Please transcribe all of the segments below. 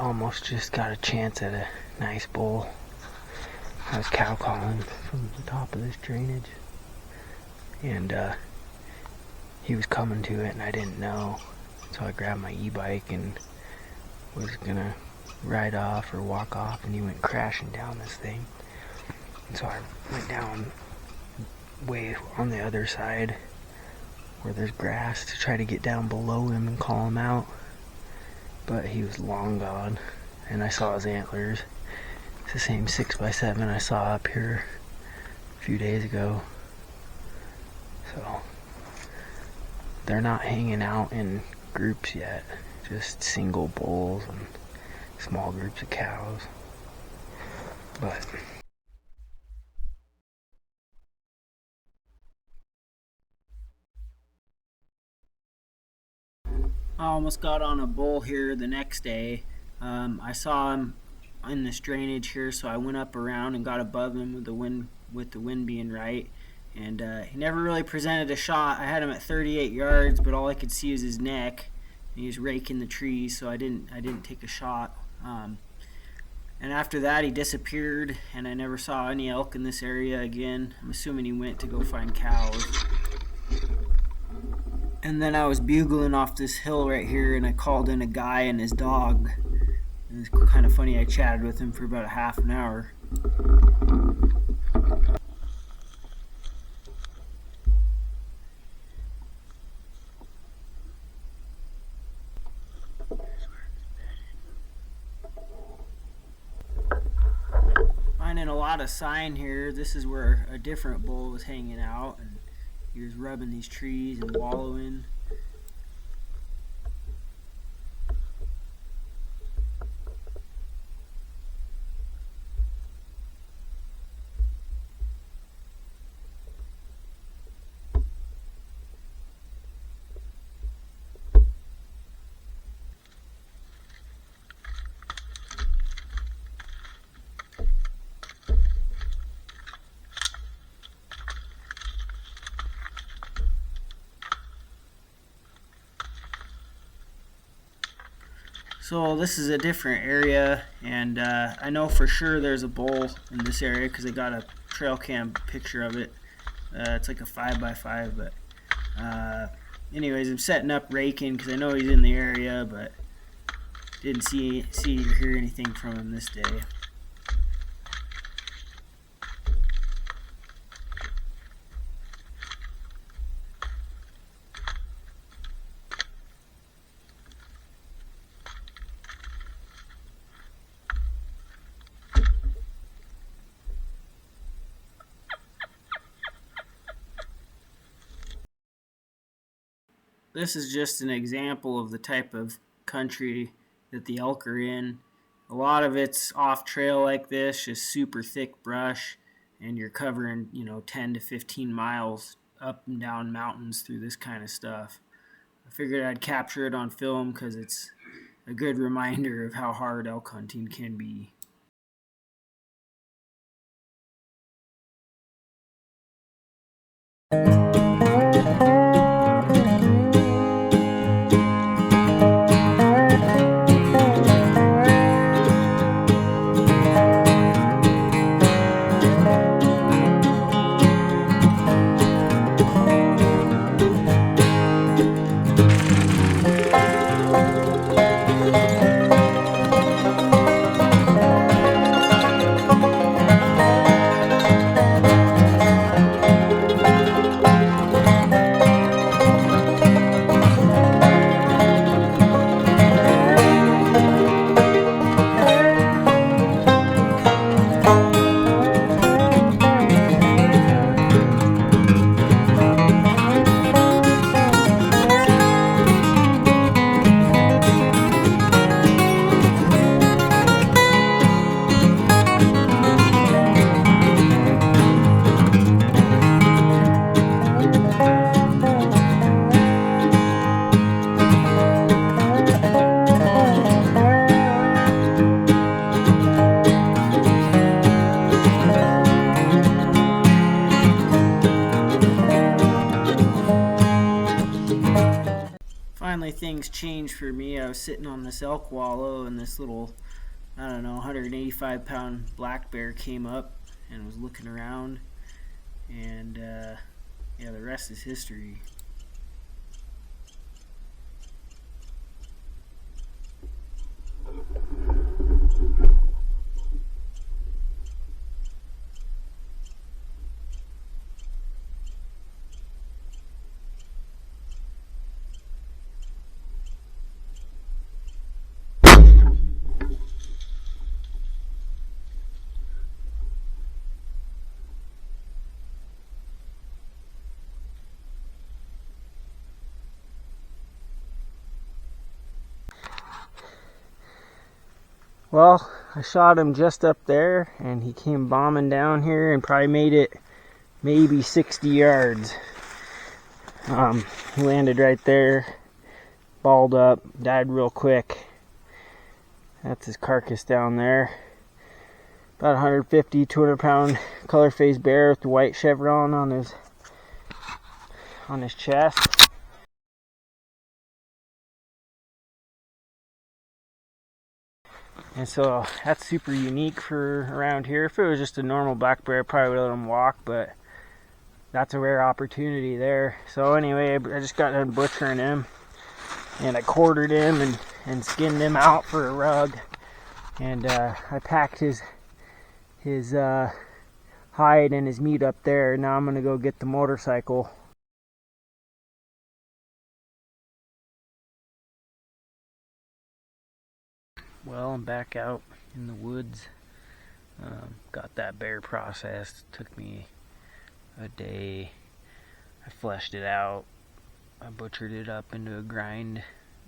almost just got a chance at a nice bull. I was cow calling from the top of this drainage, and he was coming to it and I didn't know, so I grabbed my e-bike and was gonna ride off or walk off, and he went crashing down this thing. And so I went down way on the other side where there's grass to try to get down below him and call him out, but he was long gone, and I saw his antlers. It's the same 6x7 I saw up here a few days ago. So they're not hanging out in groups yet, just single bulls and small groups of cows. But I almost got on a bull here the next day. I saw him in this drainage here, so I went up around and got above him with the wind being right. And he never really presented a shot. I had him at 38 yards, but all I could see was his neck. He was raking the trees, so I didn't take a shot. And after that, he disappeared, and I never saw any elk in this area again. I'm assuming he went to go find cows. And then I was bugling off this hill right here, and I called in a guy and his dog. It was kind of funny. I chatted with him for about a half an hour. Finding a lot of sign here. This is where a different bull was hanging out, and he was rubbing these trees and wallowing. So this is a different area, and I know for sure there's a bull in this area because I got a trail cam picture of it. It's like a 5x5, but anyways, I'm setting up raking because I know he's in the area, but didn't see or hear anything from him this day. This is just an example of the type of country that the elk are in. A lot of it's off trail like this, just super thick brush, and you're covering, 10 to 15 miles up and down mountains through this kind of stuff. I figured I'd capture it on film because it's a good reminder of how hard elk hunting can be. changed for me. I was sitting on this elk wallow and this little, I don't know, 185-pound black bear came up and was looking around, and yeah, the rest is history. Well, I shot him just up there, and he came bombing down here and probably made it maybe 60 yards. He landed right there, balled up, died real quick. That's his carcass down there. About 150, 200-pound color-phased bear with the white chevron on his chest. And so that's super unique for around here. If it was just a normal black bear, I probably would have let him walk, but that's a rare opportunity there. So anyway, I just got done butchering him, and I quartered him and skinned him out for a rug. And I packed his hide and his meat up there. Now I'm gonna go get the motorcycle. Well, I'm back out in the woods. Got that bear processed. Took me a day. I fleshed it out. I butchered it up into a grind.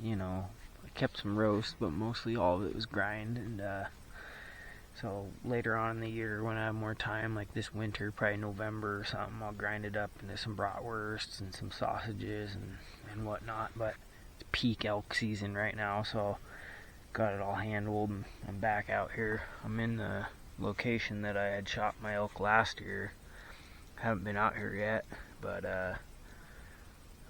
You know, I kept some roast, but mostly all of it was grind. And so later on in the year, when I have more time, like this winter, probably November or something, I'll grind it up into some bratwursts and some sausages and whatnot. But it's peak elk season right now, so got it all handled, and I'm back out here. I'm in the location that I had shot my elk last year. Haven't been out here yet, but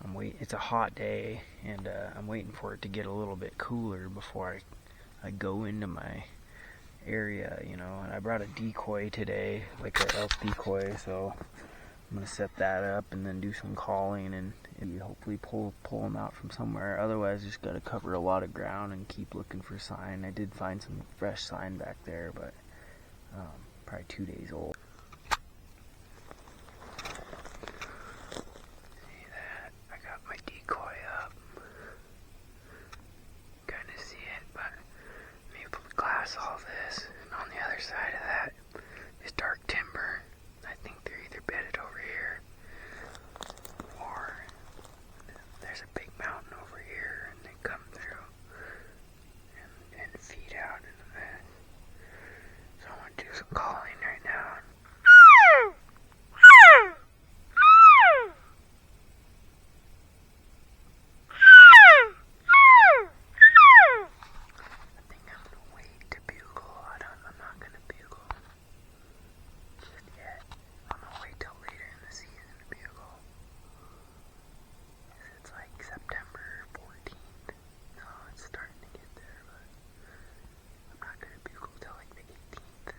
I'm waiting. It's a hot day, and I'm waiting for it to get a little bit cooler before I go into my area, you know. And I brought a decoy today, like an elk decoy, so I'm gonna set that up and then do some calling and hopefully pull them out from somewhere. Otherwise, just gotta cover a lot of ground and keep looking for sign. I did find some fresh sign back there, but probably 2 days old. See that? I got my decoy up. Kind of see it, but let me glass all this. And on the other side of that is dark timber. I think they're either bedded over here, or there's a big mountain over here, and they come through and feed out into that. So I'm gonna do some calling right now. I think I'm gonna wait to bugle. I'm not gonna bugle just yet. I'm gonna wait till later in the season to bugle. It's like September 14th, so it's starting to get there, but I'm not gonna bugle till like the 18th.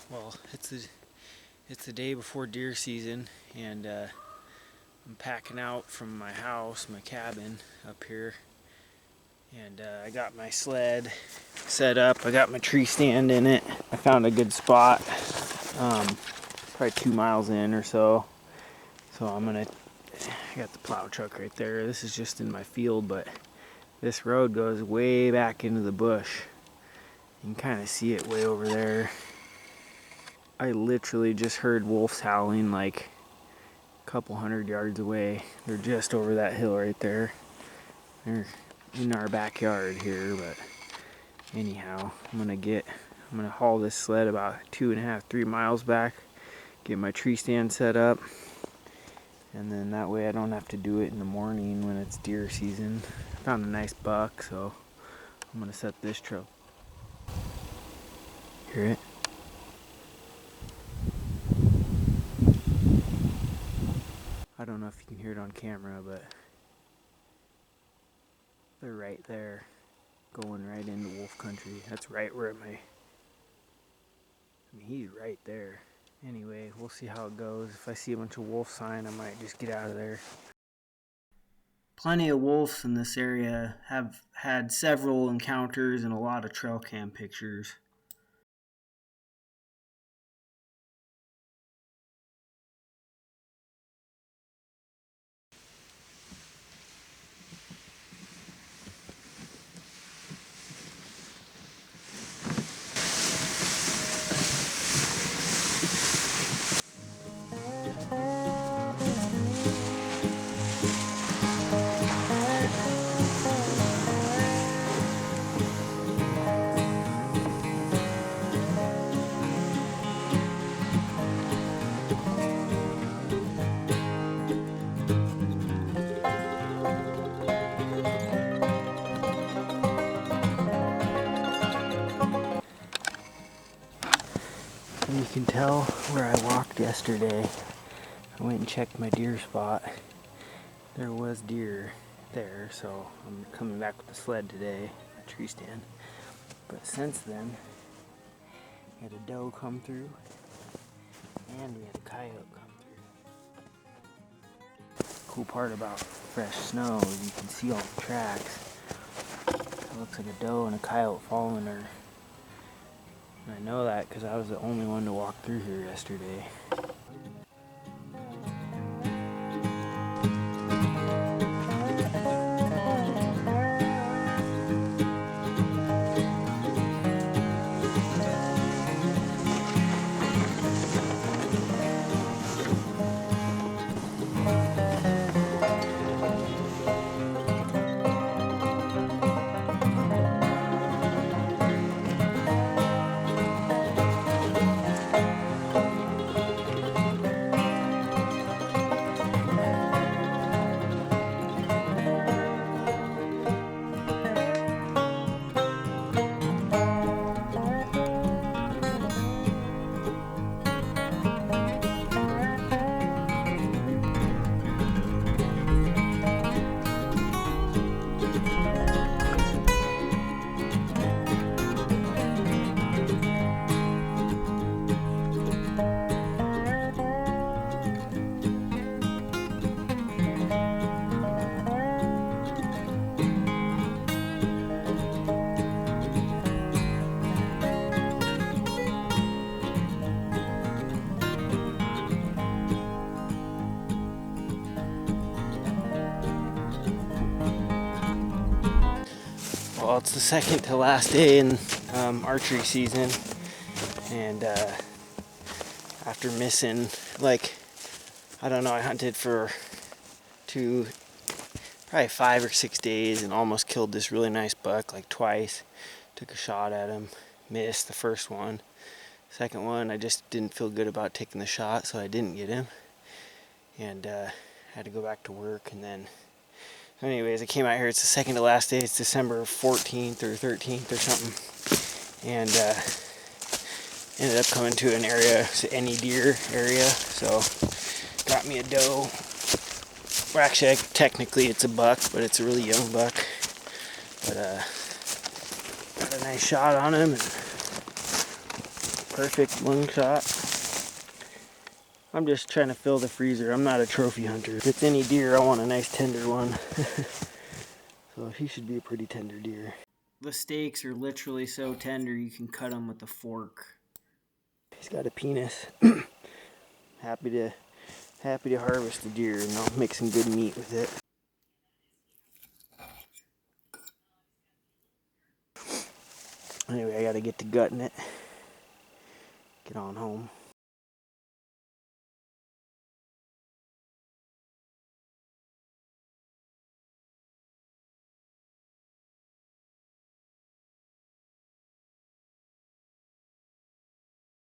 Well, it's the day before deer season, and I'm packing out from my house, my cabin up here, and I got my sled set up. I got my tree stand in it. I found a good spot, probably 2 miles in or so. So I got the plow truck right there. This is just in my field, but This road goes way back into the bush. You can kind of see it way over there. I literally just heard wolves howling like a couple 100 yards away. They're just over that hill right there. They're in our backyard here, but anyhow, I'm gonna haul this sled about 2.5, 3 miles back, get my tree stand set up, and then that way I don't have to do it in the morning when it's deer season. I found a nice buck, so I'm gonna set this trail. Hear it? I don't know if you can hear it on camera, but they're right there, going right into wolf country. That's right where he's right there. Anyway, we'll see how it goes. If I see a bunch of wolf sign, I might just get out of there. Plenty of wolves in this area. Have had several encounters and a lot of trail cam pictures. And you can tell where I walked yesterday. I went and checked my deer spot. There was deer there, so I'm coming back with the sled today, a tree stand. But since then, we had a doe come through, and we had a coyote come through. Cool part about fresh snow is you can see all the tracks. It looks like a doe and a coyote following her. And I know that because I was the only one to walk through here yesterday. Well, it's the second to last day in archery season, and after missing, I don't know, I hunted for probably 5 or 6 days and almost killed this really nice buck twice. Took a shot at him, missed the first one. Second one, I just didn't feel good about taking the shot, so I didn't get him, and had to go back to work. And then anyways, I came out here. It's the second to last day. It's December 14th or 13th or something. And ended up coming to an area, it's an any deer area. So got me a doe. Well, actually, technically it's a buck, but it's a really young buck. But got a nice shot on him. And perfect lung shot. I'm just trying to fill the freezer. I'm not a trophy hunter. If it's any deer, I want a nice tender one. So he should be a pretty tender deer. The steaks are literally so tender you can cut them with a fork. He's got a penis. Happy to harvest the deer, and I'll make some good meat with it. Anyway, I gotta get to gutting it. Get on home.